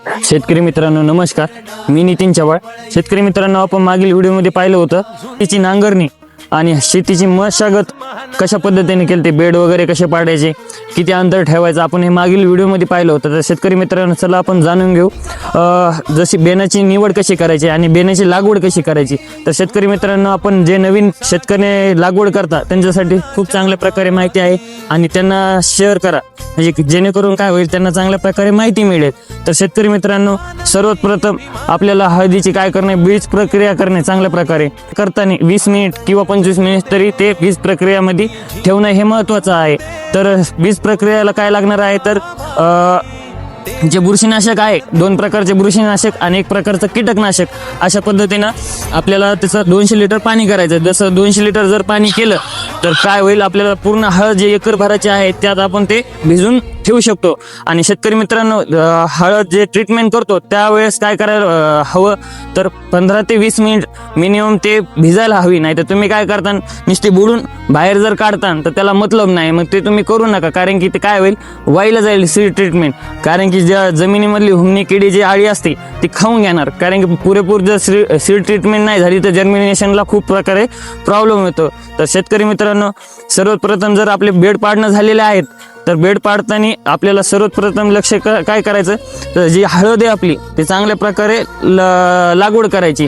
शेतकरी मित्रांनो नमस्कार, मी नितीन चव्हाण. शेतकरी मित्रांनो, आपण मागील व्हिडिओमध्ये पाहिलं होतं शेतीची नांगरणी आणि शेतीची मशागत कशा पद्धतीने केली, ते बेड वगैरे कसे पाडायचे, किती अंतर ठेवायचं, आपण हे मागील व्हिडिओमध्ये पाहिलं होतं. तर शेतकरी मित्रांनो, चला आपण जाणून घेऊ जशी बेण्याची निवड कशी करायची आणि बेण्याची लागवड कशी करायची. तर शेतकरी मित्रांनो, आपण जे नवीन शेतकरी लागवड करतात त्यांच्यासाठी खूप चांगल्या प्रकारे माहिती आहे आणि त्यांना शेअर करा, म्हणजे जेणेकरून काय होईल, त्यांना चांगल्या प्रकारे माहिती मिळेल. तर शेतकरी मित्रांनो, सर्वात प्रथम आपल्याला हळदीची काय करणे, बीज प्रक्रिया करणे चांगल्या प्रकारे करताना 20 मिनिट किंवा 25 मिनिट तरी ते बीज प्रक्रियामध्ये ठेवणं हे महत्त्वाचं आहे. तर बीज प्रक्रियाला काय लागणार आहे, तर जे बुरशीनाशक आहे, 2 प्रकारचे बुरशीनाशक आणि 1 प्रकारचं कीटकनाशक, अशा पद्धतीनं आपल्याला त्याचं 200 लिटर पाणी करायचं. जसं 200 लिटर जर पाणी केलं तर काय होईल, आपल्याला पूर्ण हळद जे एकर भराचे आहे त्यात आपण ते भिजून ठेवू शकतो. आणि शेतकरी मित्रांनो, हळद जे ट्रीटमेंट करतो त्यावेळेस काय करायला हवं, तर 15 ते 20 मिनिट मिनिमम ते भिजायला हवी. नाही तर तुम्ही काय करता, नुसते बुडून बाहेर जर काढता तर त्याला मतलब नाही. मग ते तुम्ही करू नका, कारण की ते काय होईल, वाईला जाईल सीड ट्रीटमेंट. कारण की ज्या जमिनीमधली हुमणी किडी जी आळी असते ती खाऊन घेणार. कारण की पुरेपूर जर सीड ट्रीटमेंट नाही झाली तर जर्मिनेशनला खूप प्रकारे प्रॉब्लेम येतो. तर शेतकरी मित्रांनो, सर्वात प्रथम जर आपले बेड पाडणं झालेले आहेत तर बेड पाडताना आपल्याला सर्वात प्रथम लक्ष काय करायचं, तर जी हळद आहे आपली ते चांगल्या प्रकारे लागवड करायची.